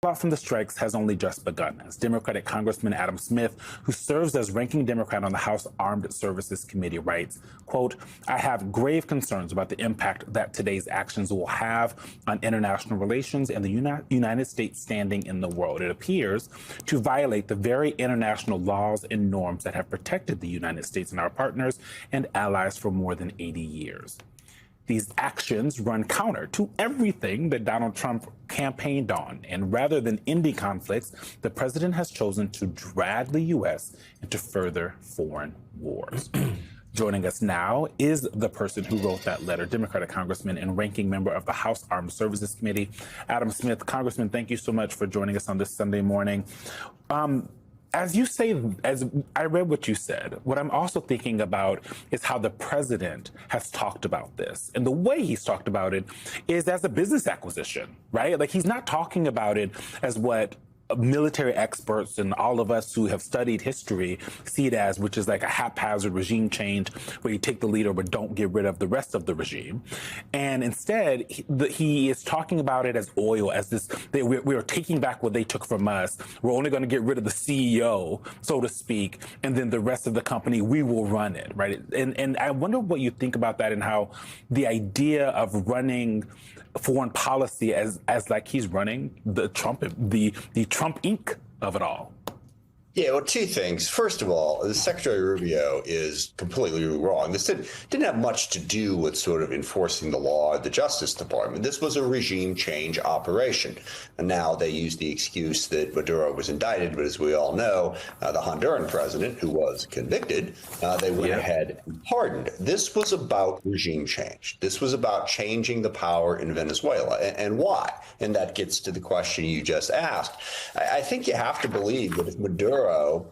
Fallout from the strikes has only just begun, as Democratic Congressman Adam Smith, who serves as ranking Democrat on the House Armed Services Committee, writes, quote, "I have grave concerns about the impact that today's actions will have on international relations and the United States standing in the world. It appears to violate the very international laws and norms that have protected the United States and our partners and allies for more than 80 years. These actions run counter to everything that Donald Trump campaigned on. And rather than ending conflicts, the president has chosen to drag the U.S. into further foreign wars." Joining us now is the person who wrote that letter, Democratic Congressman and ranking member of the House Armed Services Committee, Adam Smith. Congressman, thank you so much for joining us on this Sunday morning. As you say, as I read what you said, what I'm also thinking about is how the president has talked about this. And the way he's talked about it is as a business acquisition, right? Like, he's not talking about it as what military experts and all of us who have studied history see it as, which is like a haphazard regime change where you take the leader but don't get rid of the rest of the regime. And instead, he is talking about it as oil, as this, we are taking back what they took from us. We're only going to get rid of the CEO, so to speak, and then the rest of the company, we will run it, right? And I wonder what you think about that and how the idea of running foreign policy as like he's running the Trump Inc. of it all. Yeah, well, two things. First of all, the Secretary Rubio is completely wrong. This didn't have much to do with sort of enforcing the law at the Justice Department. This was a regime change operation. And now they use the excuse that Maduro was indicted. But as we all know, the Honduran president, who was convicted, they went ahead and pardoned. This was about regime change. This was about changing the power in Venezuela. And why? And that gets to the question you just asked. I think you have to believe that if Maduro,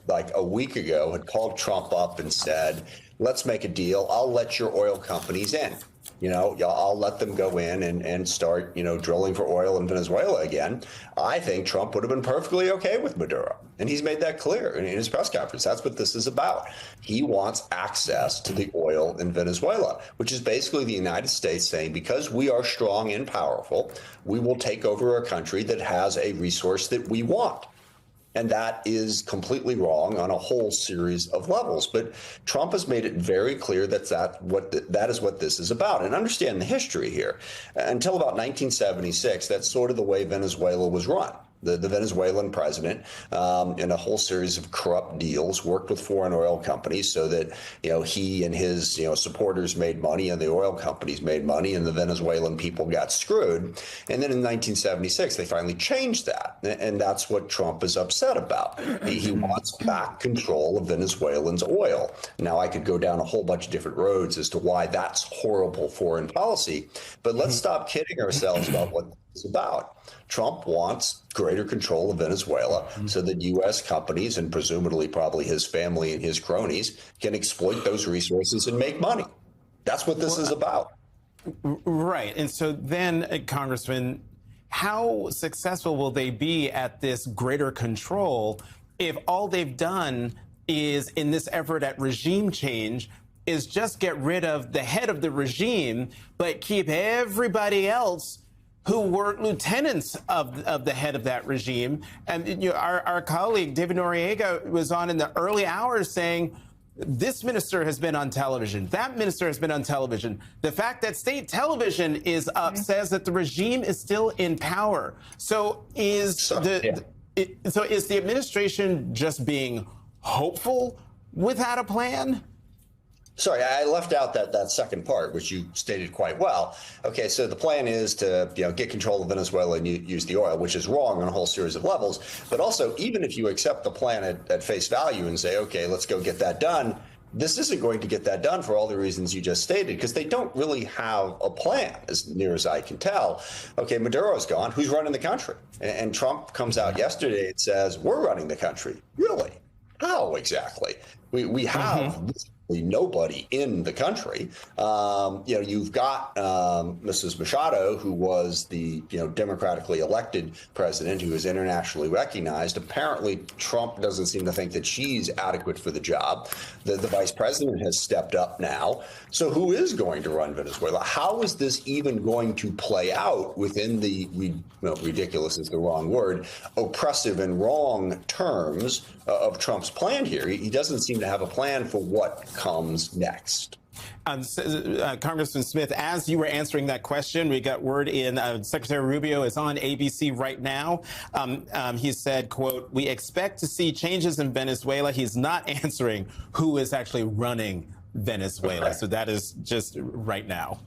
like a week ago, had called Trump up and said, let's make a deal, I'll let your oil companies in. You know, I'll let them go in and start, drilling for oil in Venezuela again. I think Trump would have been perfectly okay with Maduro. And he's made that clear in his press conference. That's what this is about. He wants access to the oil in Venezuela, which is basically the United States saying, because we are strong and powerful, we will take over a country that has a resource that we want. And that is completely wrong on a whole series of levels. But Trump has made it very clear that that is what this is about. And understand the history here. Until about 1976, that's sort of the way Venezuela was run. The Venezuelan president, in a whole series of corrupt deals, worked with foreign oil companies so that, he and his, supporters made money and the oil companies made money and the Venezuelan people got screwed. And then in 1976, they finally changed that. And that's what Trump is upset about. He wants back control of Venezuelans' oil. Now, I could go down a whole bunch of different roads as to why that's horrible foreign policy. But let's stop kidding ourselves about what it's about. Trump wants greater control of Venezuela so that U.S. companies and presumably probably his family and his cronies can exploit those resources and make money. That's what this is about. Right. And so then, Congressman, how successful will they be at this greater control if all they've done is, in this effort at regime change, is just get rid of the head of the regime, but keep everybody else who were lieutenants of the head of that regime? And our colleague, David Noriega, was on in the early hours saying, this minister has been on television, that minister has been on television. The fact that state television is up says that the regime is still in power. So is the administration just being hopeful without a plan? Sorry, I left out that second part, which you stated quite well. Okay, so the plan is to get control of Venezuela and use the oil, which is wrong on a whole series of levels. But also, even if you accept the plan at face value and say, okay, let's go get that done, this isn't going to get that done for all the reasons you just stated, because they don't really have a plan, as near as I can tell. Okay, Maduro's gone. Who's running the country? And Trump comes out yesterday and says, we're running the country. Really? How exactly? We have nobody in the country. You've got Mrs. Machado, who was the democratically elected president, who is internationally recognized. Apparently, Trump doesn't seem to think that she's adequate for the job. The vice president has stepped up now. So who is going to run Venezuela? How is this even going to play out within the, ridiculous is the wrong word, oppressive and wrong terms of Trump's plan here? He doesn't seem to have a plan for what comes next. Congressman Smith, as you were answering that question, we got word in Secretary Rubio is on ABC right now. He said, quote, "We expect to see changes in Venezuela." He's not answering who is actually running Venezuela. Okay. So that is just right now.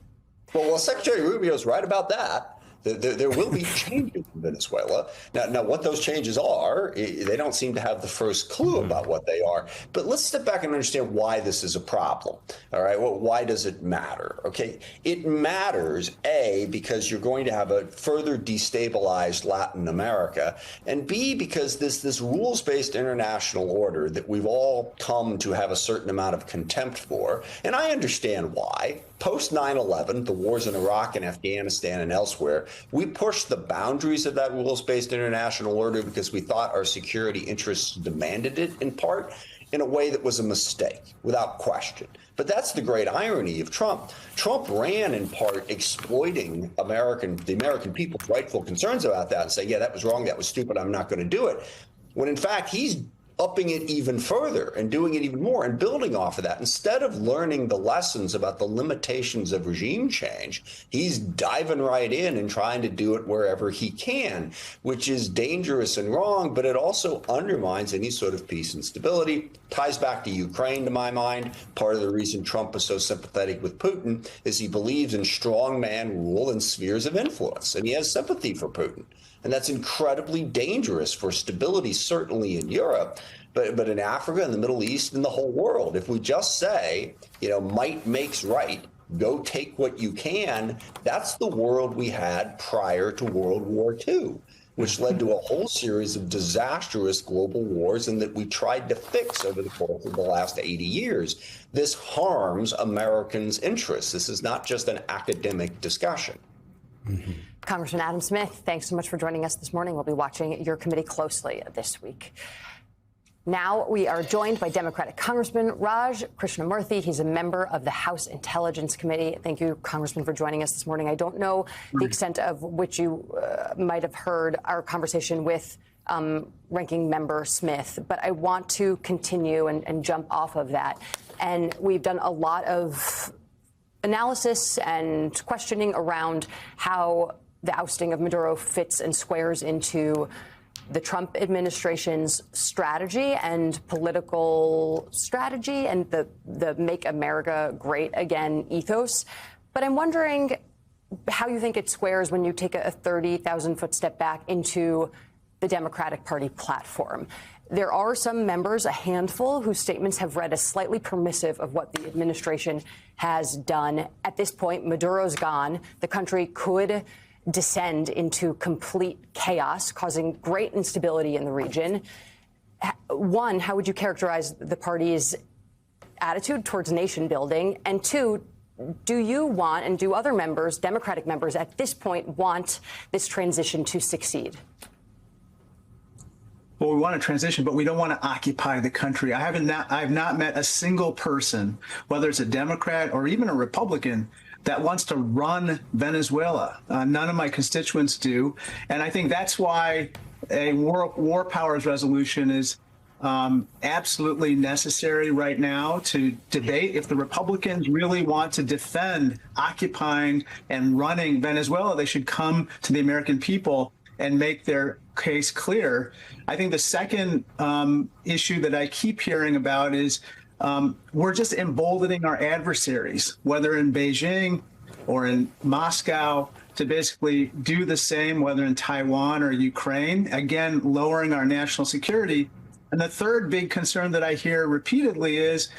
Well, Secretary Rubio is right about that. There will be changes in Venezuela. Now, what those changes are, they don't seem to have the first clue about what they are. But let's step back and understand why this is a problem. All right. Well, why does it matter? OK, it matters, A, because you're going to have a further destabilized Latin America, and B, because this rules-based international order that we've all come to have a certain amount of contempt for, and I understand why. Post 9/11, the wars in Iraq and Afghanistan and elsewhere, we pushed the boundaries of that rules-based international order because we thought our security interests demanded it, in part, in a way that was a mistake, without question. But that's the great irony of Trump. Trump ran, in part, exploiting the American people's rightful concerns about that and saying, yeah, that was wrong, that was stupid, I'm not going to do it. When, in fact, he's upping it even further and doing it even more and building off of that. Instead of learning the lessons about the limitations of regime change, he's diving right in and trying to do it wherever he can, which is dangerous and wrong, but it also undermines any sort of peace and stability. Ties back to Ukraine, to my mind. Part of the reason Trump is so sympathetic with Putin is he believes in strongman rule and spheres of influence, and he has sympathy for Putin. And that's incredibly dangerous for stability, certainly in Europe, but in Africa and the Middle East and the whole world. If we just say, might makes right, go take what you can, that's the world we had prior to World War II, which led to a whole series of disastrous global wars and that we tried to fix over the course of the last 80 years. This harms Americans' interests. This is not just an academic discussion. Mm-hmm. Congressman Adam Smith, thanks so much for joining us this morning. We'll be watching your committee closely this week. Now we are joined by Democratic Congressman Raj Krishnamurthy. He's a member of the House Intelligence Committee. Thank you, Congressman, for joining us this morning. I don't know the extent of which you might have heard our conversation with Ranking Member Smith, but I want to continue and jump off of that. And we've done a lot of analysis and questioning around how the ousting of Maduro fits and squares into the Trump administration's strategy and political strategy and the Make America Great Again ethos. But I'm wondering how you think it squares when you take a 30,000-foot step back into the Democratic Party platform. There are some members, a handful, whose statements have read as slightly permissive of what the administration has done. At this point, Maduro's gone. The country could descend into complete chaos, causing great instability in the region. One, how would you characterize the party's attitude towards nation building? And two, do you want, and do other members, Democratic members at this point, want this transition to succeed? Well, we want to transition, but we don't want to occupy the country. I have not met a single person, whether it's a Democrat or even a Republican, that wants to run Venezuela. None of my constituents do. And I think that's why a war powers resolution is absolutely necessary right now to debate. If the Republicans really want to defend occupying and running Venezuela, they should come to the American people and make their case clear. I think the second issue that I keep hearing about is we're just emboldening our adversaries, whether in Beijing or in Moscow, to basically do the same, whether in Taiwan or Ukraine, again, lowering our national security. And the third big concern that I hear repeatedly is,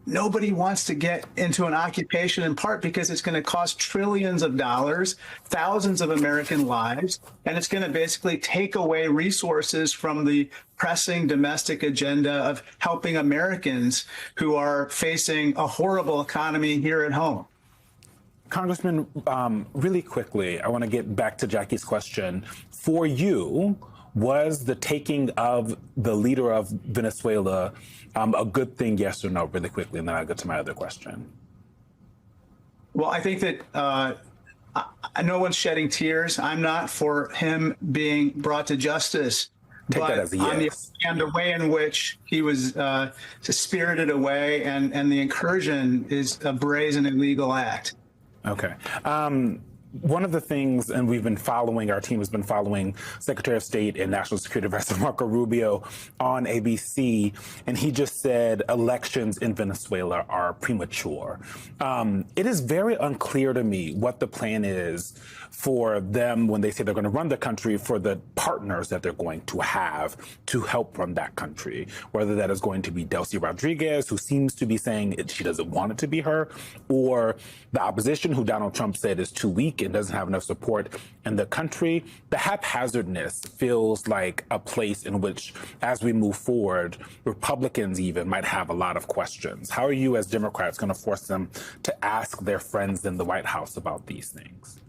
nobody wants to get into an occupation, in part because it's going to cost trillions of dollars, thousands of American lives, and it's going to basically take away resources from the pressing domestic agenda of helping Americans who are facing a horrible economy here at home. Congressman, really quickly, I want to get back to Jackie's question. For you, was the taking of the leader of Venezuela a good thing, yes or no, really quickly, and then I'll get to my other question. Well, I think that no one's shedding tears. I'm not for him being brought to justice. Take but that as a yes. And the way in which he was spirited away and the incursion is a brazen illegal act. Okay. One of the things, and we've been following, our team has been following Secretary of State and National Security Advisor Marco Rubio on ABC, and he just said elections in Venezuela are premature. It is very unclear to me what the plan is for them when they say they're going to run the country, for the partners that they're going to have to help run that country, whether that is going to be Delcy Rodriguez, who seems to be saying she doesn't want it to be her, or the opposition, who Donald Trump said is too weak and doesn't have enough support in the country. The haphazardness feels like a place in which, as we move forward, Republicans even might have a lot of questions. How are you as Democrats going to force them to ask their friends in the White House about these things?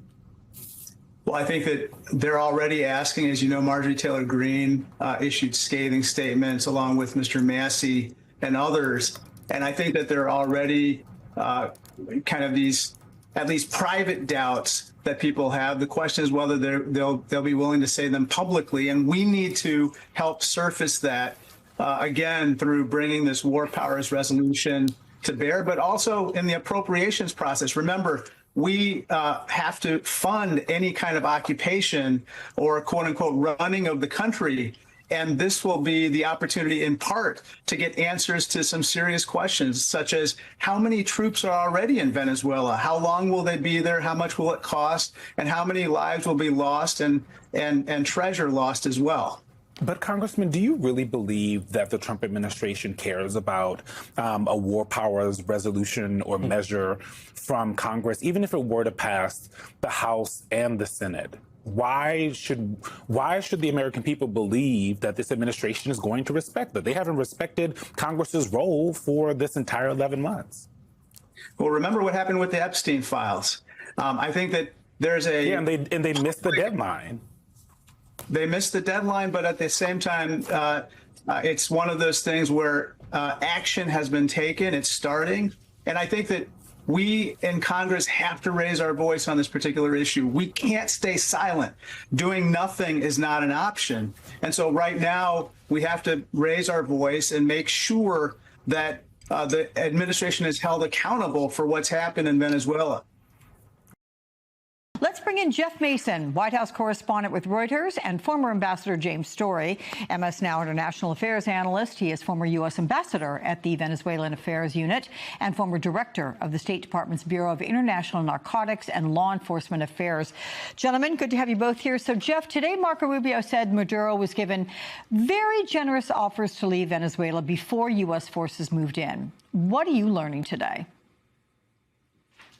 Well, I think that they're already asking. As you know, Marjorie Taylor Greene issued scathing statements along with Mr. Massey and others. And I think that there are already kind of these at least private doubts that people have. The question is whether they'll be willing to say them publicly. And we need to help surface that, again, through bringing this war powers resolution to bear, but also in the appropriations process. Remember, we have to fund any kind of occupation or quote unquote running of the country. And this will be the opportunity in part to get answers to some serious questions, such as how many troops are already in Venezuela? How long will they be there? How much will it cost? And how many lives will be lost and treasure lost as well? But Congressman, do you really believe that the Trump administration cares about a war powers resolution or measure from Congress, even if it were to pass the House and the Senate? Why should the American people believe that this administration is going to respect that? They haven't respected Congress's role for this entire 11 months. Well, remember what happened with the Epstein files. I think that there's a... Yeah, and they missed the deadline. They missed the deadline, but at the same time, it's one of those things where action has been taken. It's starting. And I think that we in Congress have to raise our voice on this particular issue. We can't stay silent. Doing nothing is not an option. And so right now, we have to raise our voice and make sure that the administration is held accountable for what's happened in Venezuela. Let's bring in Jeff Mason, White House correspondent with Reuters, and former Ambassador James Story, MS Now International Affairs analyst. He is former U.S. ambassador at the Venezuelan Affairs Unit and former director of the State Department's Bureau of International Narcotics and Law Enforcement Affairs. Gentlemen, good to have you both here. So, Jeff, today Marco Rubio said Maduro was given very generous offers to leave Venezuela before U.S. forces moved in. What are you learning today?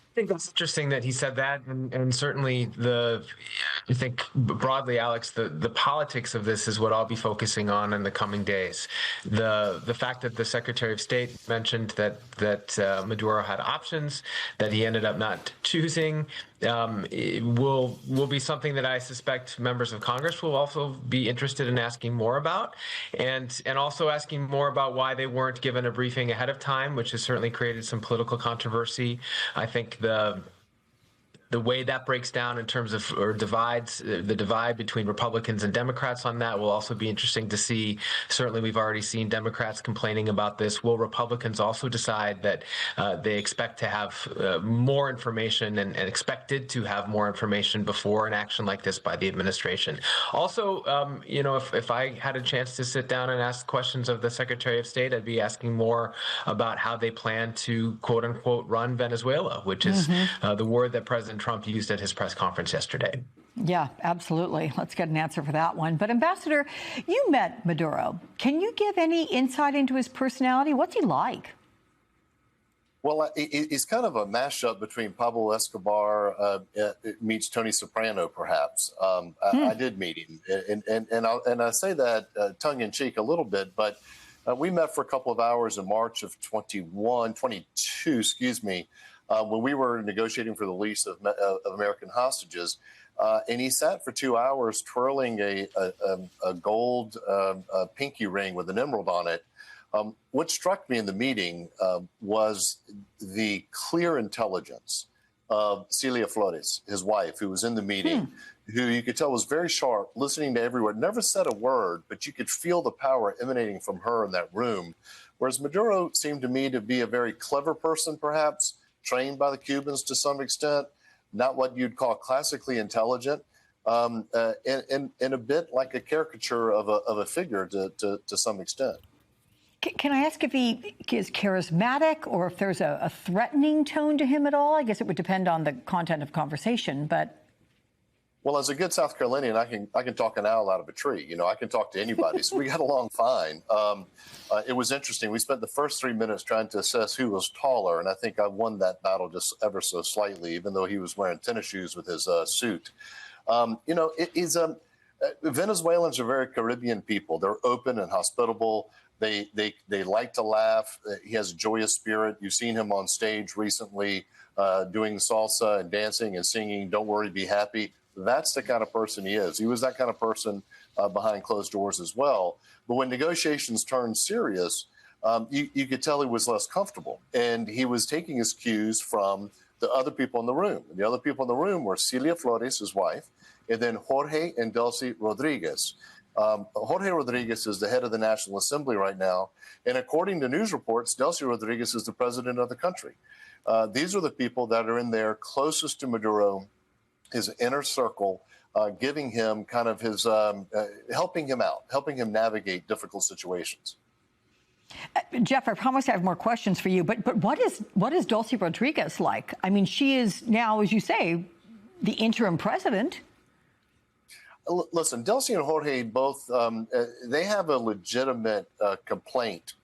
I think that's interesting that he said that, and certainly I think broadly, Alex, the politics of this is what I'll be focusing on in the coming days. The fact that the Secretary of State mentioned that Maduro had options that he ended up not choosing will be something that I suspect members of Congress will also be interested in asking more about, and also asking more about why they weren't given a briefing ahead of time, which has certainly created some political controversy. I think the way that breaks down in terms of, or divides, the divide between Republicans and Democrats on that will also be interesting to see. Certainly, we've already seen Democrats complaining about this. Will Republicans also decide that they expect to have more information and expected to have more information before an action like this by the administration? Also, if I had a chance to sit down and ask questions of the Secretary of State, I'd be asking more about how they plan to, quote unquote, run Venezuela, which is the word that President Trump used at his press conference yesterday. Yeah, absolutely. Let's get an answer for that one. But Ambassador, you met Maduro. Can you give any insight into his personality? What's he like? Well, it's kind of a mashup between Pablo Escobar meets Tony Soprano, perhaps. I did meet him, and I say that tongue in cheek a little bit, but we met for a couple of hours in March of 22, excuse me, when we were negotiating for the release of American hostages. And he sat for 2 hours twirling a gold pinky ring with an emerald on it. What struck me in the meeting was the clear intelligence of Celia Flores, his wife, who was in the meeting, who you could tell was very sharp, listening to every word, never said a word, but you could feel the power emanating from her in that room. Whereas Maduro seemed to me to be a very clever person, perhaps, trained by the Cubans to some extent, not what you'd call classically intelligent, and a bit like a caricature of a figure to some extent. Can I ask if he is charismatic or if there's a threatening tone to him at all? I guess it would depend on the content of conversation, but... Well, as a good South Carolinian, I can talk an owl out of a tree. You know, I can talk to anybody. So we got along fine. It was interesting. We spent the first 3 minutes trying to assess who was taller, and I think I won that battle just ever so slightly, even though he was wearing tennis shoes with his suit. You know, Venezuelans are very Caribbean people. They're open and hospitable. They like to laugh. He has a joyous spirit. You've seen him on stage recently doing salsa and dancing and singing, "Don't Worry, Be Happy." That's the kind of person he is. He was that kind of person behind closed doors as well. But when negotiations turned serious, you could tell he was less comfortable. And he was taking his cues from the other people in the room. And the other people in the room were Celia Flores, his wife, and then Jorge and Delcy Rodriguez. Jorge Rodriguez is the head of the National Assembly right now. And according to news reports, Delcy Rodriguez is the president of the country. These are the people that are in there closest to Maduro, his inner circle, giving him kind of his, helping him out, helping him navigate difficult situations. Jeff, I promise I have more questions for you, but what is Delcy Rodriguez like? I mean, she is now, as you say, the interim president. Listen, Delcy and Jorge both, they have a legitimate complaint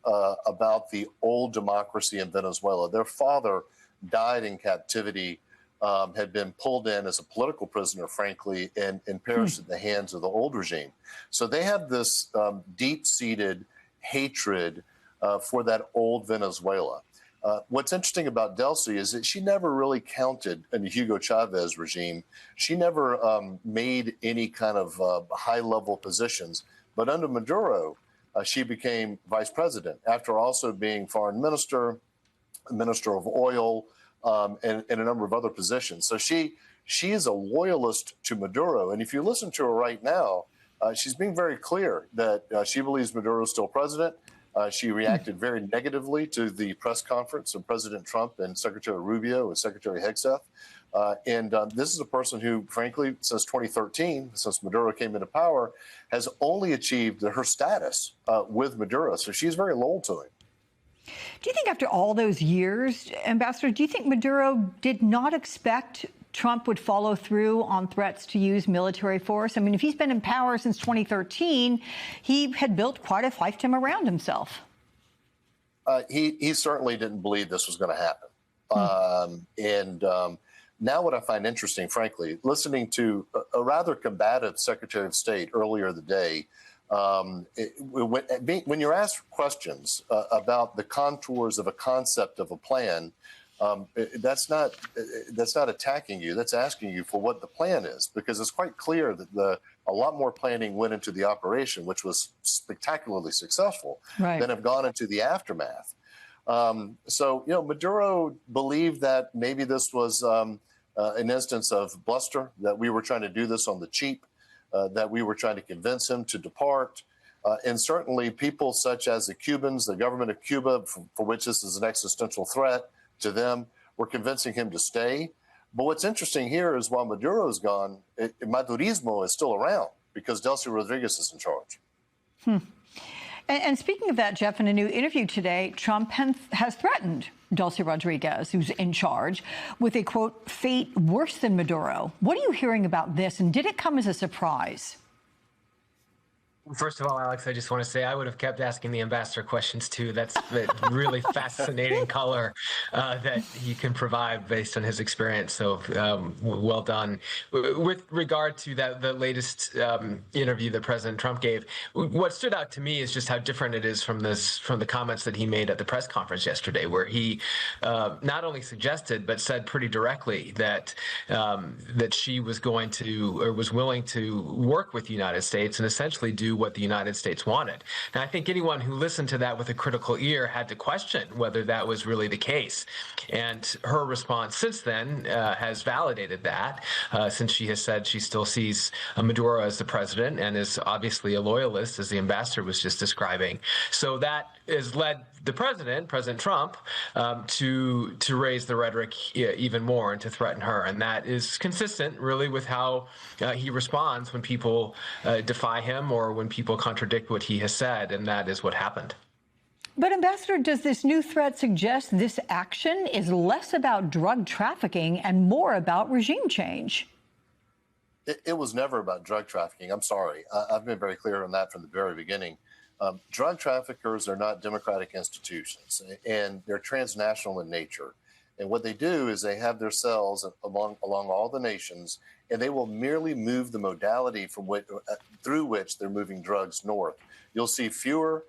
about the old democracy in Venezuela. Their father died in captivity, had been pulled in as a political prisoner, frankly, and perished at the hands of the old regime. So they have this deep-seated hatred for that old Venezuela. What's interesting about Delcy is that she never really counted in the Hugo Chavez regime. She never made any kind of high-level positions. But under Maduro, she became vice president after also being foreign minister, minister of oil, and a number of other positions. So she is a loyalist to Maduro. And if you listen to her right now, she's being very clear that she believes Maduro is still president. She reacted very negatively to the press conference of President Trump and Secretary Rubio and Secretary Hegseth. And this is a person who, frankly, since 2013, since Maduro came into power, has only achieved her status with Maduro. So she's very loyal to him. Do you think after all those years, Ambassador, do you think Maduro did not expect Trump would follow through on threats to use military force? I mean, if he's been in power since 2013, he had built quite a fiefdom around himself. He certainly didn't believe this was going to happen. Now what I find interesting, frankly, listening to a rather combative Secretary of State earlier the day, when you're asked questions about the contours of a concept of a plan, that's not attacking you. That's asking you for what the plan is, because it's quite clear that a lot more planning went into the operation, which was spectacularly successful, than have gone into the aftermath. So, you know, Maduro believed that maybe this was an instance of bluster, that we were trying to do this on the cheap, that we were trying to convince him to depart. And certainly people such as the Cubans, the government of Cuba, for which this is an existential threat to them, were convincing him to stay. But what's interesting here is while Maduro's gone, Madurismo is still around because Delcy Rodriguez is in charge. And speaking of that, Jeff, in a new interview today, Trump has threatened Delcy Rodriguez, who's in charge, with a, quote, fate worse than Maduro. What are you hearing about this, and did it come as a surprise? First of all, Alex, I just want to say I would have kept asking the ambassador questions too. That's the really fascinating color that he can provide based on his experience. So well done. With regard to the latest interview that President Trump gave, what stood out to me is just how different it is from the comments that he made at the press conference yesterday, where he not only suggested but said pretty directly that she was going to or was willing to work with the United States and essentially do what the United States wanted. Now, I think anyone who listened to that with a critical ear had to question whether that was really the case. And her response since then has validated that, since she has said she still sees Maduro as the president and is obviously a loyalist, as the ambassador was just describing. So that has led the President Trump, to raise the rhetoric even more and to threaten her. And that is consistent, really, with how he responds when people defy him or when people contradict what he has said. And that is what happened. But, Ambassador, does this new threat suggest this action is less about drug trafficking and more about regime change? It was never about drug trafficking. I'm sorry. I've been very clear on that from the very beginning. Drug traffickers are not democratic institutions, and they're transnational in nature. And what they do is they have their cells along all the nations, and they will merely move the modality through which they're moving drugs north. You'll see fewer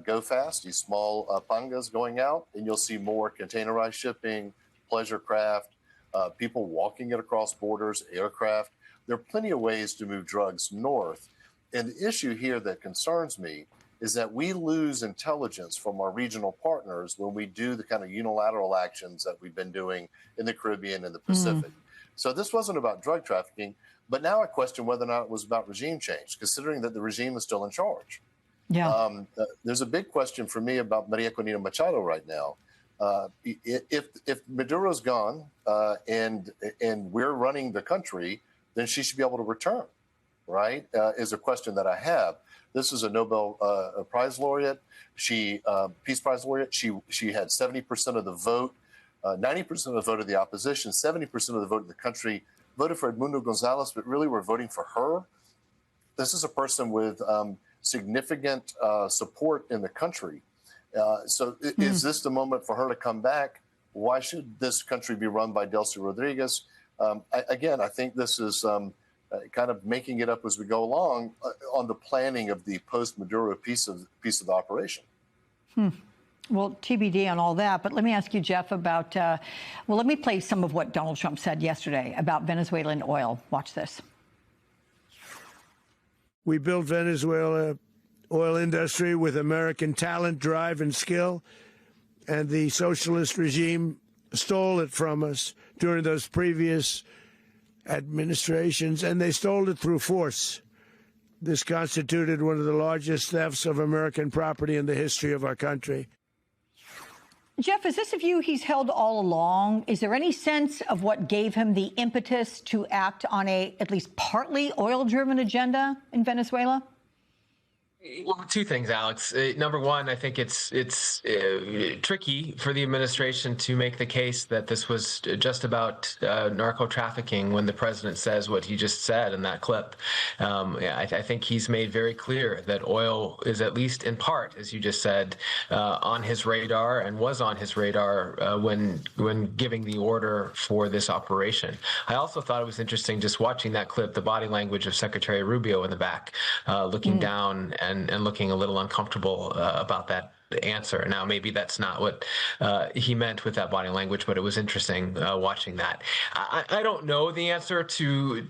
go fast, these small pangas going out, and you'll see more containerized shipping, pleasure craft, people walking it across borders, aircraft. There are plenty of ways to move drugs north. And the issue here that concerns me is that we lose intelligence from our regional partners when we do the kind of unilateral actions that we've been doing in the Caribbean and the Pacific. So this wasn't about drug trafficking, but now I question whether or not it was about regime change, considering that the regime is still in charge. Yeah. There's a big question for me about Maria Corina Machado right now. If Maduro's gone and we're running the country, then she should be able to return, right? Is a question that I have. This is a Nobel Prize laureate. Peace Prize laureate. She had 70% of the vote, 90% of the vote of the opposition, 70% of the vote of the country voted for Edmundo Gonzalez, but really were voting for her. This is a person with significant support in the country. Is this the moment for her to come back? Why should this country be run by Delcy Rodriguez? I think this is kind of making it up as we go along on the planning of the post-Maduro piece of the operation. Well, TBD on all that. But let me ask you, Jeff, about, let me play some of what Donald Trump said yesterday about Venezuelan oil. Watch this. We built Venezuela oil industry with American talent, drive, and skill, and the socialist regime stole it from us during those previous administrations, and they stole it through force. This constituted one of the largest thefts of American property in the history of our country. Jeff, is this a view he's held all along? Is there any sense of what gave him the impetus to act on a at least partly oil-driven agenda in Venezuela? Well, two things, Alex. Number one, I think it's tricky for the administration to make the case that this was just about narco trafficking when the president says what he just said in that clip. I think he's made very clear that oil is, at least in part, as you just said, on his radar and was on his radar when giving the order for this operation. I also thought it was interesting just watching that clip, the body language of Secretary Rubio in the back, looking down and looking a little uncomfortable about that answer. Now, maybe that's not what he meant with that body language, but it was interesting watching that. I don't know the answer to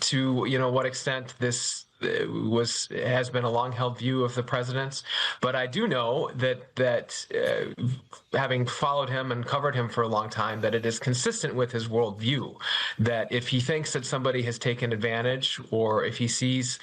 what extent this has been a long-held view of the president's, but I do know that having followed him and covered him for a long time, that it is consistent with his worldview, that if he thinks that somebody has taken advantage, or if he sees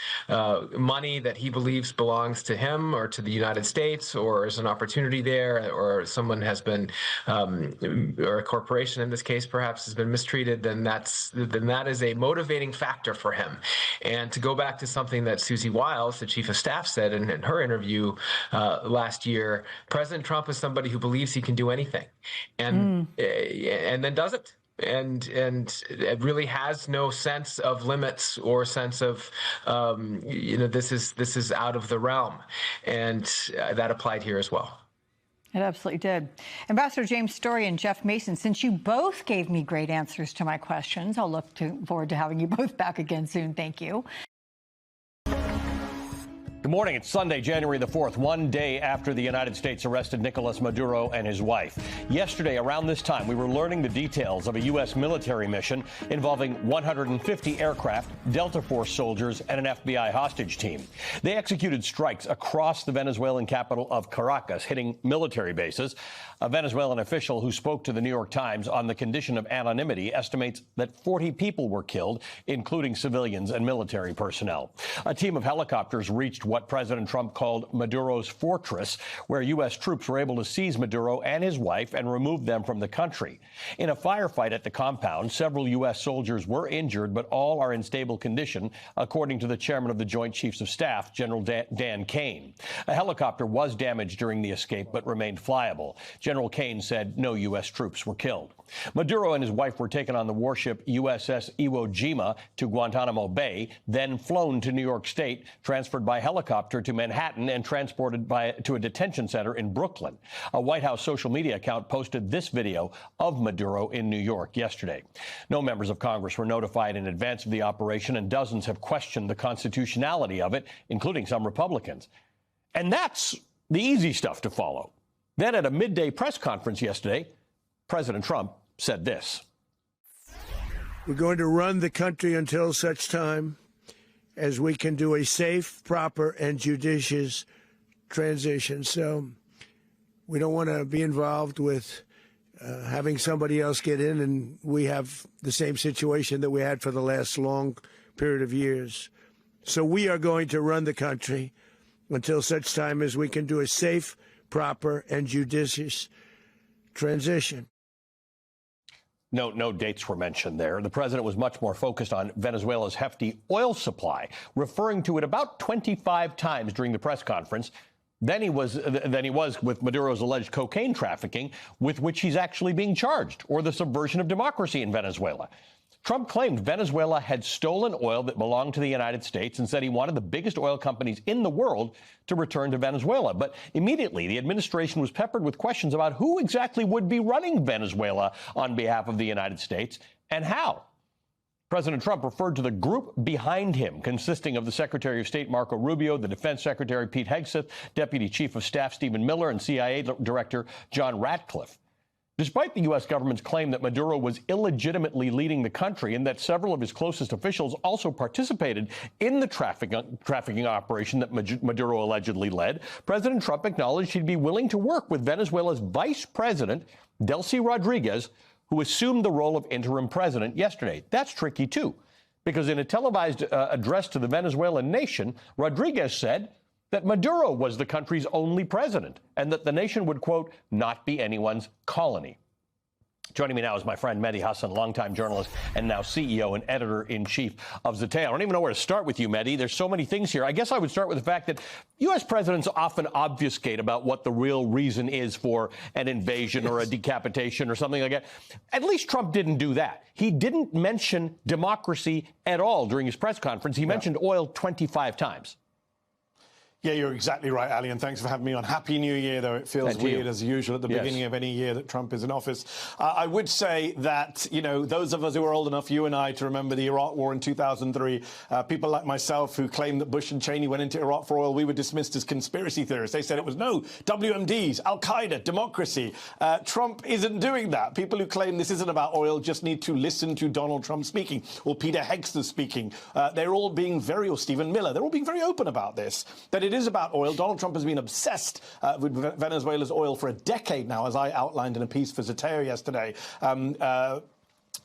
money that he believes belongs to him or to the United States, or is an opportunity there, or someone has been, or a corporation in this case perhaps has been mistreated, then that is a motivating factor for him. And to go back to something that Susie Wiles, the chief of staff, said in her interview last year, President Trump is somebody who believes he can do anything, and then does it. and it really has no sense of limits or sense of this is out of the realm, and that applied here as well. It absolutely did. Ambassador James Story and Jeff Mason, since you both gave me great answers to my questions, I'll look forward to having you both back again soon. Thank you. Good morning. It's Sunday, January the 4th, one day after the United States arrested Nicolas Maduro and his wife. Yesterday, around this time, we were learning the details of a U.S. military mission involving 150 aircraft, Delta Force soldiers, and an FBI hostage team. They executed strikes across the Venezuelan capital of Caracas, hitting military bases. A Venezuelan official who spoke to the New York Times on the condition of anonymity estimates that 40 people were killed, including civilians and military personnel. A team of helicopters reached what President Trump called Maduro's fortress, where U.S. troops were able to seize Maduro and his wife and remove them from the country. In a firefight at the compound, several U.S. soldiers were injured, but all are in stable condition, according to the chairman of the Joint Chiefs of Staff, General Dan Kane. A helicopter was damaged during the escape, but remained flyable. General Kane said no U.S. troops were killed. Maduro and his wife were taken on the warship USS Iwo Jima to Guantanamo Bay, then flown to New York State, transferred by helicopter to Manhattan, and transported to a detention center in Brooklyn. A White House social media account posted this video of Maduro in New York yesterday. No members of Congress were notified in advance of the operation, and dozens have questioned the constitutionality of it, including some Republicans. And that's the easy stuff to follow. Then at a midday press conference yesterday, President Trump said this. We're going to run the country until such time as we can do a safe, proper, and judicious transition. So we don't want to be involved with having somebody else get in, and we have the same situation that we had for the last long period of years. So we are going to run the country until such time as we can do a safe, proper, and judicious transition. No dates were mentioned there. The president was much more focused on Venezuela's hefty oil supply, referring to it about 25 times during the press conference than he was with Maduro's alleged cocaine trafficking, with which he's actually being charged, or the subversion of democracy in Venezuela. Trump claimed Venezuela had stolen oil that belonged to the United States and said he wanted the biggest oil companies in the world to return to Venezuela. But immediately, the administration was peppered with questions about who exactly would be running Venezuela on behalf of the United States and how. President Trump referred to the group behind him, consisting of the Secretary of State Marco Rubio, the Defense Secretary Pete Hegseth, Deputy Chief of Staff Stephen Miller, and CIA Director John Ratcliffe. Despite the U.S. government's claim that Maduro was illegitimately leading the country and that several of his closest officials also participated in the trafficking operation that Maduro allegedly led, President Trump acknowledged he'd be willing to work with Venezuela's Vice President, Delcy Rodriguez, who assumed the role of interim president yesterday. That's tricky, too, because in a televised address to the Venezuelan nation, Rodriguez said that Maduro was the country's only president and that the nation would, quote, not be anyone's colony. Joining me now is my friend Mehdi Hasan, longtime journalist and now CEO and editor-in-chief of Zateo. I don't even know where to start with you, Mehdi. There's so many things here. I guess I would start with the fact that U.S. presidents often obfuscate about what the real reason is for an invasion or a decapitation or something like that. At least Trump didn't do that. He didn't mention democracy at all during his press conference. He mentioned oil 25 times. Yeah, you're exactly right, Ali, and thanks for having me on. Happy New Year, though it feels weird as usual at the beginning of any year that Trump is in office. I would say that, you know, those of us who are old enough, you and I, to remember the Iraq War in 2003, people like myself who claimed that Bush and Cheney went into Iraq for oil, we were dismissed as conspiracy theorists. They said it was no, WMDs, Al-Qaeda, democracy. Trump isn't doing that. People who claim this isn't about oil just need to listen to Donald Trump speaking, or Peter Hegseth speaking. They're all being or Stephen Miller, they're all being very open about this, that it is about oil. Donald Trump has been obsessed with Venezuela's oil for a decade now, as I outlined in a piece for Zateo yesterday.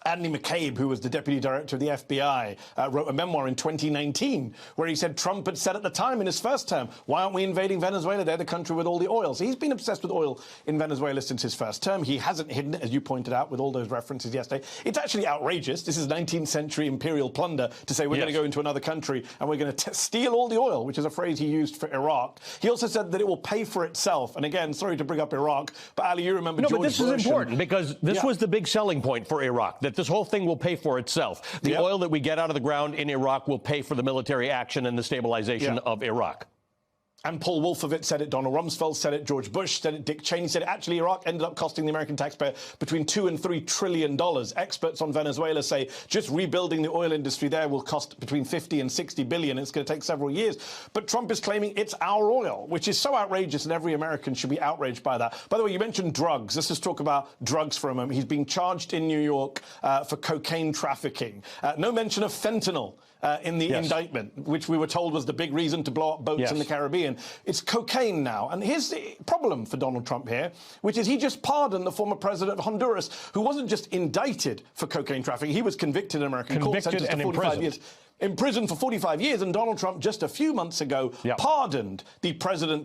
Andy McCabe, who was the deputy director of the FBI, wrote a memoir in 2019 where he said Trump had said at the time in his first term, why aren't we invading Venezuela? They're the country with all the oil. So he's been obsessed with oil in Venezuela since his first term. He hasn't hidden it, as you pointed out, with all those references yesterday. It's actually outrageous. This is 19th century imperial plunder to say we're going to go into another country and we're going to steal all the oil, which is a phrase he used for Iraq. He also said that it will pay for itself. And again, sorry to bring up Iraq, but Ali, you remember George Bush. No, but this is important because this was the big selling point for Iraq. Iraq, that this whole thing will pay for itself. The oil that we get out of the ground in Iraq will pay for the military action and the stabilization of Iraq. And Paul Wolfowitz said it, Donald Rumsfeld said it, George Bush said it, Dick Cheney said it. Actually, Iraq ended up costing the American taxpayer between $2 and $3 trillion. Experts on Venezuela say just rebuilding the oil industry there will cost between 50 and 60 billion. It's going to take several years. But Trump is claiming it's our oil, which is so outrageous, and every American should be outraged by that. By the way, you mentioned drugs. Let's just talk about drugs for a moment. He's being charged in New York for cocaine trafficking. No mention of fentanyl. In the indictment, which we were told was the big reason to blow up boats in the Caribbean. It's cocaine now. And here's the problem for Donald Trump here, which is he just pardoned the former president of Honduras, who wasn't just indicted for cocaine trafficking. He was convicted in American court, sentenced to 45 years. In prison for 45 years, and Donald Trump just a few months ago pardoned the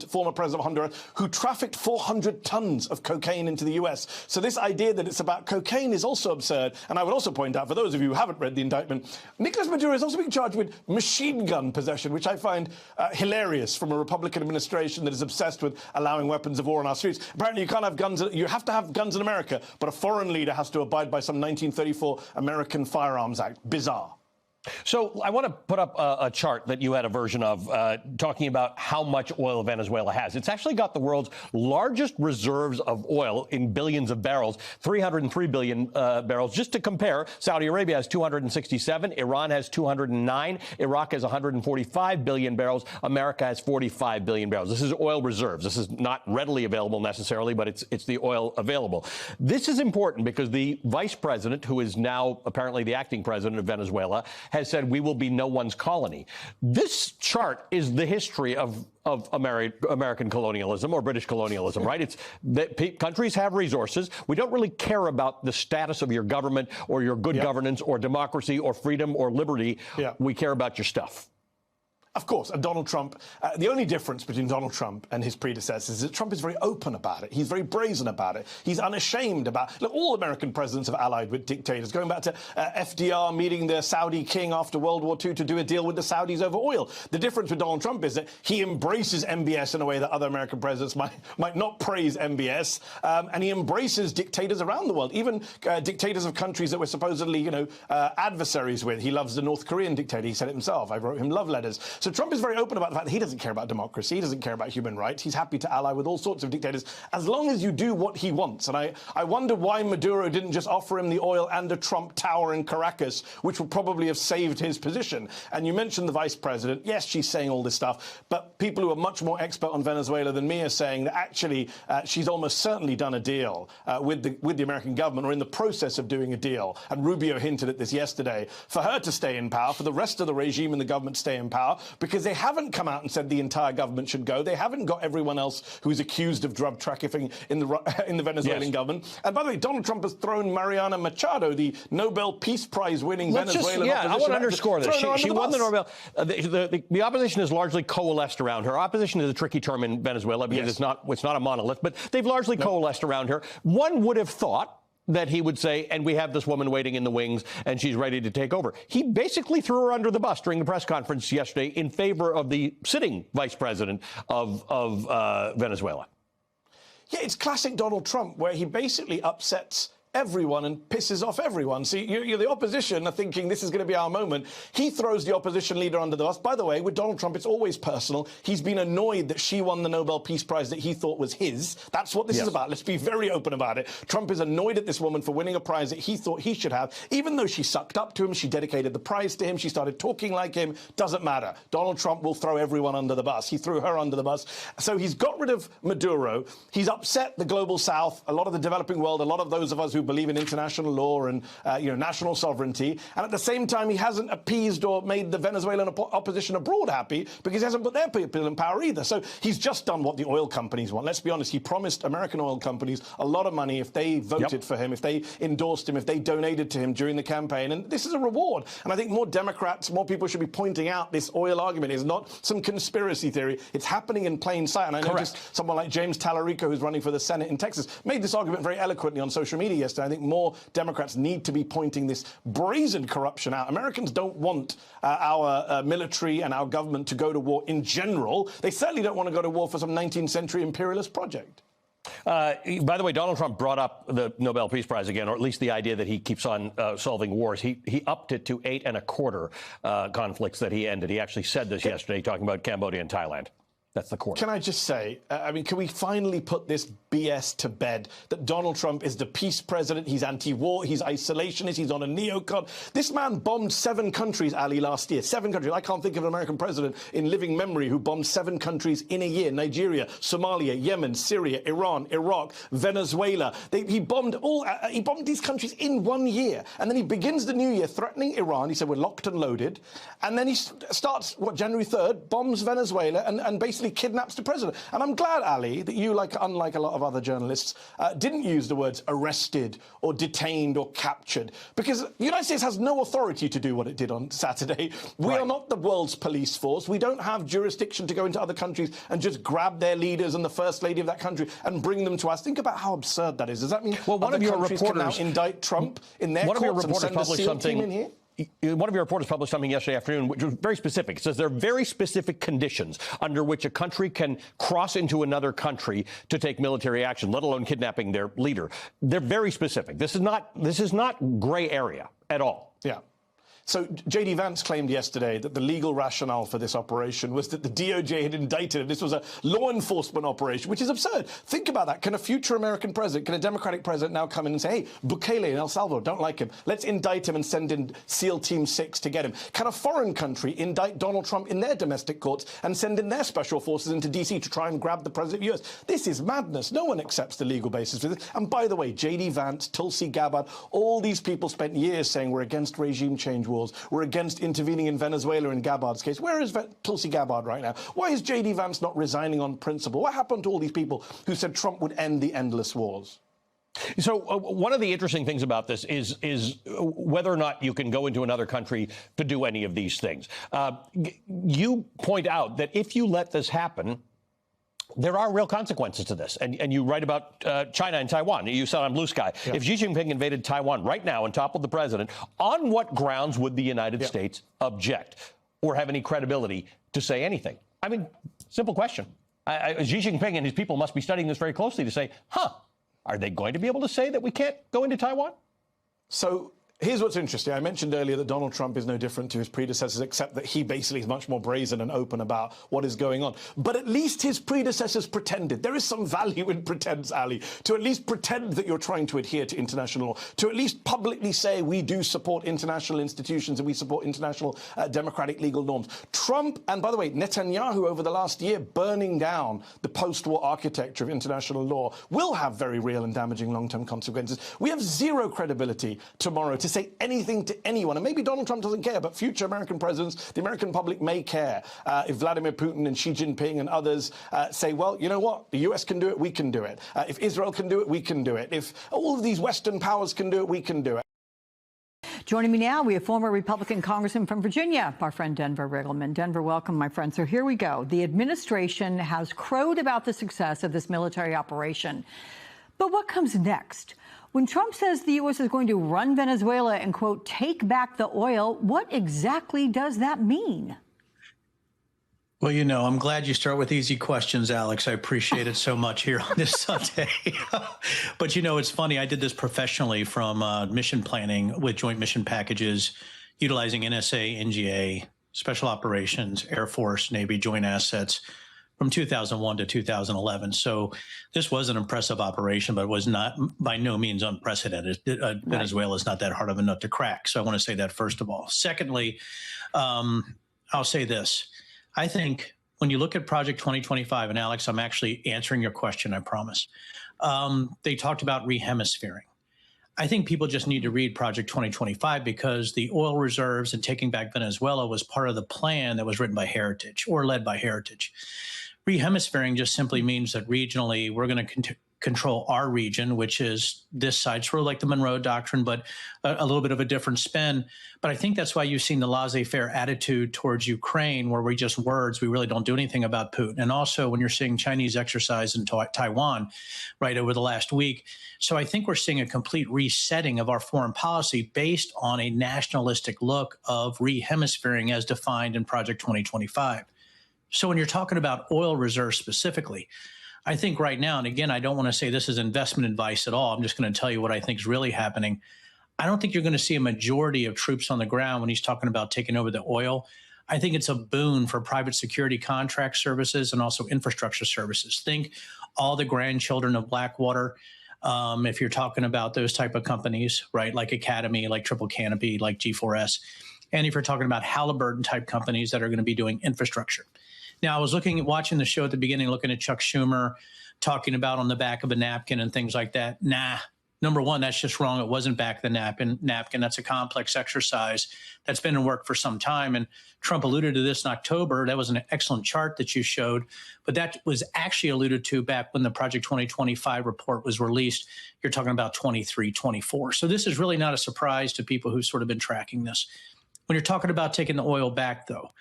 former president of Honduras, who trafficked 400 tons of cocaine into the U.S. So this idea that it's about cocaine is also absurd. And I would also point out, for those of you who haven't read the indictment, Nicolas Maduro is also being charged with machine gun possession, which I find hilarious from a Republican administration that is obsessed with allowing weapons of war on our streets. Apparently, you can't have guns. You have to have guns in America, but a foreign leader has to abide by some 1934 American Firearms Act. Bizarre. So I want to put up a chart that you had a version of talking about how much oil Venezuela has. It's actually got the world's largest reserves of oil in billions of barrels, 303 billion barrels. Just to compare, Saudi Arabia has 267, Iran has 209, Iraq has 145 billion barrels, America has 45 billion barrels. This is oil reserves. This is not readily available necessarily, but it's the oil available. This is important because the vice president, who is now apparently the acting president of Venezuela, has said we will be no one's colony. This chart is the history of American colonialism or British colonialism, right? It's that countries have resources. We don't really care about the status of your government or your good governance or democracy or freedom or liberty. We care about your stuff. Of course, and Donald Trump, the only difference between Donald Trump and his predecessors is that Trump is very open about it. He's very brazen about it. He's unashamed about it. Look, all American presidents have allied with dictators, going back to FDR meeting the Saudi king after World War II to do a deal with the Saudis over oil. The difference with Donald Trump is that he embraces MBS in a way that other American presidents might not praise MBS, and he embraces dictators around the world, even dictators of countries that we're supposedly, adversaries with. He loves the North Korean dictator. He said it himself. I wrote him love letters. So Trump is very open about the fact that he doesn't care about democracy. He doesn't care about human rights. He's happy to ally with all sorts of dictators as long as you do what he wants. And I wonder why Maduro didn't just offer him the oil and a Trump Tower in Caracas, which would probably have saved his position. And you mentioned the vice president. Yes, she's saying all this stuff, but people who are much more expert on Venezuela than me are saying that actually she's almost certainly done a deal with the American government, or in the process of doing a deal. And Rubio hinted at this yesterday. For her to stay in power, for the rest of the regime and the government to stay in power, because they haven't come out and said the entire government should go. They haven't got everyone else who is accused of drug trafficking in the Venezuelan government. And by the way, Donald Trump has thrown Mariana Machado, the Nobel Peace Prize winning Venezuelan opposition. I want to underscore this. She won the Nobel. The opposition is largely coalesced around her. Opposition is a tricky term in Venezuela because it's not a monolith, but they've largely coalesced around her. One would have thought that he would say, and we have this woman waiting in the wings, and she's ready to take over. He basically threw her under the bus during the press conference yesterday in favor of the sitting vice president of Venezuela. Yeah, it's classic Donald Trump, where he basically upsets everyone and pisses off everyone. See, you're the opposition are thinking this is going to be our moment. He throws the opposition leader under the bus. By the way, with Donald Trump, it's always personal. He's been annoyed that she won the Nobel Peace Prize that he thought was his. That's what this is about. Let's be very open about it. Trump is annoyed at this woman for winning a prize that he thought he should have, even though she sucked up to him. She dedicated the prize to him. She started talking like him. Doesn't matter. Donald Trump will throw everyone under the bus. He threw her under the bus. So he's got rid of Maduro. He's upset the global South, a lot of the developing world, a lot of those of us who believe in international law and national sovereignty, and at the same time he hasn't appeased or made the Venezuelan opposition abroad happy because he hasn't put their people in power either. So he's just done what the oil companies want. Let's be honest, he promised American oil companies a lot of money if they voted for him, if they endorsed him, if they donated to him during the campaign, and this is a reward. And I think more Democrats, more people should be pointing out this oil argument is not some conspiracy theory. It's happening in plain sight. And I noticed someone like James Tallarico, who's running for the Senate in Texas, made this argument very eloquently on social media yesterday. I think more Democrats need to be pointing this brazen corruption out. Americans don't want our military and our government to go to war in general. They certainly don't want to go to war for some 19th century imperialist project. By the way, Donald Trump brought up the Nobel Peace Prize again, or at least the idea that he keeps on solving wars. He upped it to 8.25 conflicts that he ended. He actually said this yesterday, talking about Cambodia and Thailand. That's the core. Can I just say, can we finally put this BS to bed that Donald Trump is the peace president, he's anti-war, he's isolationist, he's on a neocon. This man bombed 7 countries, Ali, last year. 7 countries. I can't think of an American president in living memory who bombed 7 countries in a year. Nigeria, Somalia, Yemen, Syria, Iran, Iraq, Venezuela. He bombed these countries in 1 year. And then he begins the new year threatening Iran. He said, we're locked and loaded. And then he starts, January 3rd, bombs Venezuela and basically kidnaps the president. And I'm glad, Ali, that you, unlike a lot of other journalists, didn't use the words arrested or detained or captured, because the United States has no authority to do what it did on Saturday. We are not the world's police force. We don't have jurisdiction to go into other countries and just grab their leaders and the first lady of that country and bring them to us. Think about how absurd that is. Does that mean one of your countries can now indict Trump in their courts and send a SEAL team in here? One of your reporters published something yesterday afternoon which was very specific. It says there are very specific conditions under which a country can cross into another country to take military action, let alone kidnapping their leader. They're very specific. This is not gray area at all. Yeah. So J.D. Vance claimed yesterday that the legal rationale for this operation was that the DOJ had indicted him. This was a law enforcement operation, which is absurd. Think about that. Can a future American president, can a Democratic president now come in and say, hey, Bukele in El Salvador, don't like him. Let's indict him and send in SEAL Team 6 to get him. Can a foreign country indict Donald Trump in their domestic courts and send in their special forces into D.C. to try and grab the president of the U.S.? This is madness. No one accepts the legal basis for this. And by the way, J.D. Vance, Tulsi Gabbard, all these people spent years saying we're against regime change wars. We're against intervening in Venezuela in Gabbard's case. Where is Tulsi Gabbard right now? Why is J.D. Vance not resigning on principle? What happened to all these people who said Trump would end the endless wars? So one of the interesting things about this is whether or not you can go into another country to do any of these things. You point out that if you let this happen, there are real consequences to this. And you write about China and Taiwan. You said on Blue Sky. Yeah. If Xi Jinping invaded Taiwan right now and toppled the president, on what grounds would the United States object or have any credibility to say anything? I mean, simple question. Xi Jinping and his people must be studying this very closely to say, are they going to be able to say that we can't go into Taiwan? So here's what's interesting. I mentioned earlier that Donald Trump is no different to his predecessors, except that he basically is much more brazen and open about what is going on. But at least his predecessors pretended. There is some value in pretense, Ali, to at least pretend that you're trying to adhere to international law, to at least publicly say we do support international institutions and we support international democratic legal norms. Trump, and by the way, Netanyahu over the last year burning down the post-war architecture of international law will have very real and damaging long-term consequences. We have zero credibility tomorrow to say anything to anyone. And maybe Donald Trump doesn't care, but future American presidents, the American public may care if Vladimir Putin and Xi Jinping and others say, well, you know what? The US can do it, we can do it. If Israel can do it, we can do it. If all of these Western powers can do it, we can do it. Joining me now, we have former Republican Congressman from Virginia, our friend Denver Riggleman. Denver, welcome, my friend. So here we go. The administration has crowed about the success of this military operation. But what comes next? When Trump says the U.S. is going to run Venezuela and, quote, take back the oil, what exactly does that mean? Well, you know, I'm glad you start with easy questions, Alex. I appreciate it so much here on this Sunday. But, you know, it's funny. I did this professionally from mission planning with joint mission packages, utilizing NSA, NGA, Special Operations, Air Force, Navy, joint assets from 2001 to 2011. So this was an impressive operation, but it was not by no means unprecedented. Venezuela is not that hard of a nut to crack. So I want to say that first of all. Secondly, I'll say this. I think when you look at Project 2025, and Alex, I'm actually answering your question, I promise. They talked about rehemisphering. I think people just need to read Project 2025 because the oil reserves and taking back Venezuela was part of the plan that was written by Heritage or led by Heritage. Rehemisphering just simply means that regionally we're going to control our region, which is this side, sort of like the Monroe Doctrine, but a little bit of a different spin. But I think that's why you've seen the laissez-faire attitude towards Ukraine, where we just words, we really don't do anything about Putin. And also when you're seeing Chinese exercise in Taiwan right over the last week. So I think we're seeing a complete resetting of our foreign policy based on a nationalistic look of rehemisphering as defined in Project 2025. So when you're talking about oil reserves specifically, I think right now, and again, I don't want to say this is investment advice at all. I'm just going to tell you what I think is really happening. I don't think you're going to see a majority of troops on the ground when he's talking about taking over the oil. I think it's a boon for private security contract services and also infrastructure services. Think all the grandchildren of Blackwater. If you're talking about those type of companies, right, like Academy, like Triple Canopy, like G4S, and if you're talking about Halliburton type companies that are going to be doing infrastructure. Now, I was watching the show at the beginning, looking at Chuck Schumer talking about on the back of a napkin and things like that. Nah, number one, that's just wrong. It wasn't back the napkin. That's a complex exercise that's been in work for some time. And Trump alluded to this in October. That was an excellent chart that you showed, but that was actually alluded to back when the Project 2025 report was released. You're talking about 23, 24. So this is really not a surprise to people who've sort of been tracking this. When you're talking about taking the oil back, though,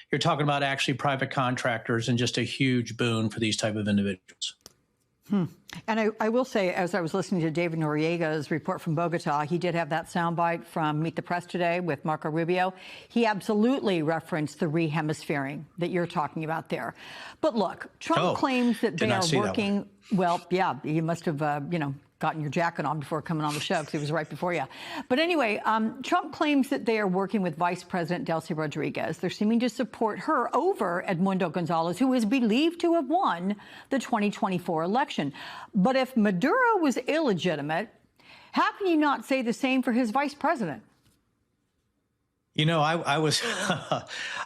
you're talking about actually private contractors and just a huge boon for these type of individuals. And I will say, as I was listening to David Noriega's report from Bogota, he did have that soundbite from Meet the Press today with Marco Rubio. He absolutely referenced the re-hemisphering that you're talking about there. But look, Trump claims that they are working. Well, yeah, he must have, gotten your jacket on before coming on the show because he was right before you. But anyway, Trump claims that they are working with Vice President Delcy Rodriguez. They're seeming to support her over Edmundo Gonzalez, who is believed to have won the 2024 election. But if Maduro was illegitimate, how can you not say the same for his vice president? You know, I was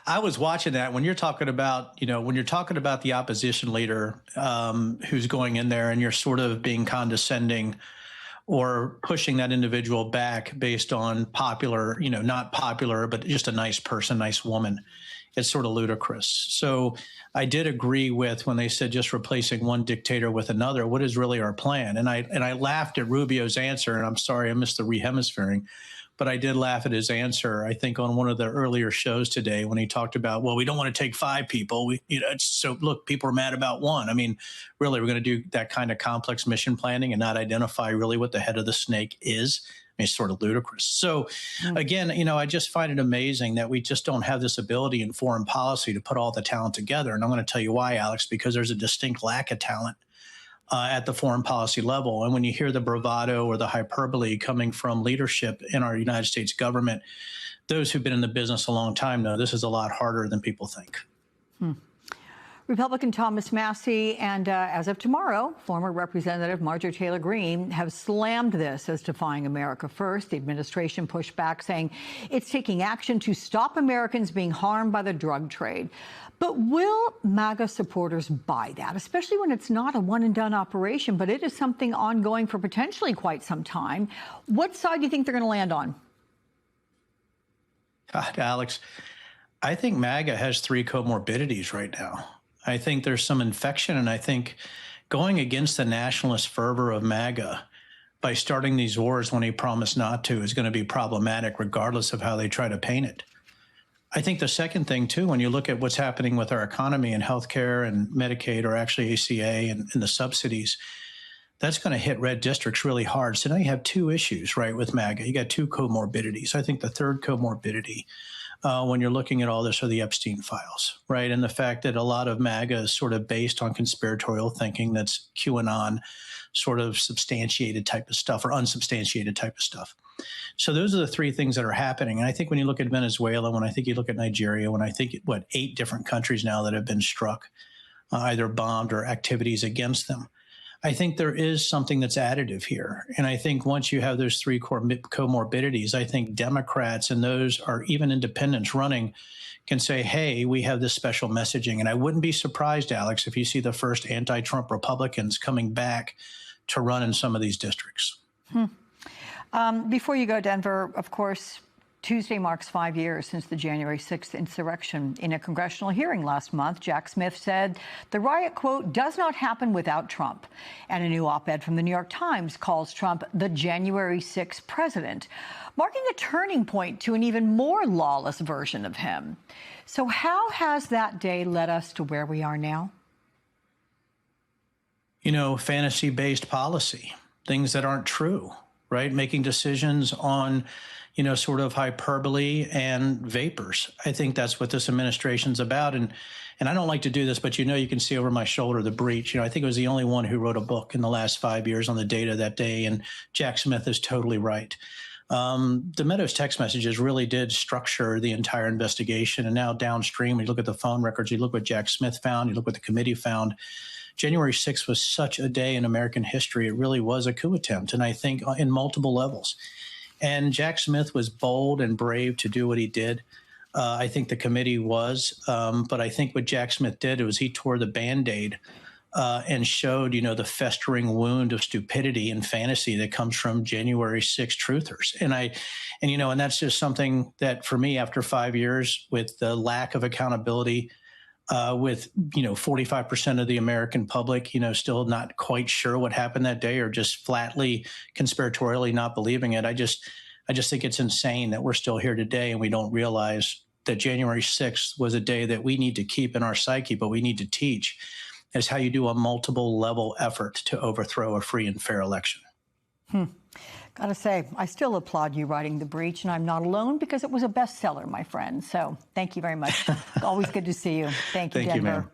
I was watching that when you're talking about, when you're talking about the opposition leader who's going in there and you're sort of being condescending or pushing that individual back based on popular, not popular, but just a nice person, nice woman. It's sort of ludicrous. So I did agree with when they said just replacing one dictator with another. What is really our plan? And I laughed at Rubio's answer, and I'm sorry I missed the re-hemisphering. But I did laugh at his answer, I think, on one of the earlier shows today when he talked about, well, we don't want to take 5 people. So look, people are mad about 1. I mean, really, we're going to do that kind of complex mission planning and not identify really what the head of the snake is. I mean, it's sort of ludicrous. So again, I just find it amazing that we just don't have this ability in foreign policy to put all the talent together. And I'm going to tell you why, Alex, because there's a distinct lack of talent at the foreign policy level. And when you hear the bravado or the hyperbole coming from leadership in our United States government, those who've been in the business a long time know this is a lot harder than people think. Republican Thomas Massie and, as of tomorrow, former Representative Marjorie Taylor Greene have slammed this as defying America first. The administration pushed back, saying it's taking action to stop Americans being harmed by the drug trade. But will MAGA supporters buy that, especially when it's not a one-and-done operation, but it is something ongoing for potentially quite some time? What side do you think they're going to land on? God, Alex, I think MAGA has 3 comorbidities right now. I think there's some infection, and I think going against the nationalist fervor of MAGA by starting these wars when he promised not to is going to be problematic regardless of how they try to paint it. I think the second thing, too, when you look at what's happening with our economy and healthcare and Medicaid, or actually ACA and the subsidies, that's going to hit red districts really hard. So now you have 2 issues, right, with MAGA. You got 2 comorbidities. I think the third comorbidity, when you're looking at all this, are the Epstein files, right? And the fact that a lot of MAGA is sort of based on conspiratorial thinking that's QAnon sort of substantiated type of stuff or unsubstantiated type of stuff. So those are the 3 things that are happening. And I think when you look at Venezuela, when I think you look at Nigeria, when I think, 8 different countries now that have been struck, either bombed or activities against them, I think there is something that's additive here. And I think once you have those 3 comorbidities, I think Democrats and those are even independents running can say, hey, we have this special messaging. And I wouldn't be surprised, Alex, if you see the first anti-Trump Republicans coming back to run in some of these districts. Before you go, Denver, of course, Tuesday marks 5 years since the January 6th insurrection. In a congressional hearing last month, Jack Smith said the riot, quote, does not happen without Trump. And a new op-ed from the New York Times calls Trump the January 6th president, marking a turning point to an even more lawless version of him. So how has that day led us to where we are now? Fantasy-based policy, things that aren't true. right? Making decisions on, sort of hyperbole and vapors. I think that's what this administration's about. And I don't like to do this, but you can see over my shoulder the breach. I think it was the only one who wrote a book in the last 5 years on the data that day. And Jack Smith is totally right. The Meadows text messages really did structure the entire investigation. And now downstream, you look at the phone records, you look what Jack Smith found, you look what the committee found. January 6th was such a day in American history. It really was a coup attempt, and I think in multiple levels. And Jack Smith was bold and brave to do what he did. I think the committee was. But I think what Jack Smith did was he tore the Band-Aid and showed, the festering wound of stupidity and fantasy that comes from January 6 truthers. And that's just something that for me, after 5 years with the lack of accountability, with 45% of the American public, still not quite sure what happened that day or just flatly conspiratorially not believing it. I just think it's insane that we're still here today and we don't realize that January 6th was a day that we need to keep in our psyche, but we need to teach is how you do a multiple level effort to overthrow a free and fair election. Gotta say, I still applaud you writing The Breach, and I'm not alone because it was a bestseller, my friend. So thank you very much. Always good to see you. Thank you, Denver. Thank you, ma'am.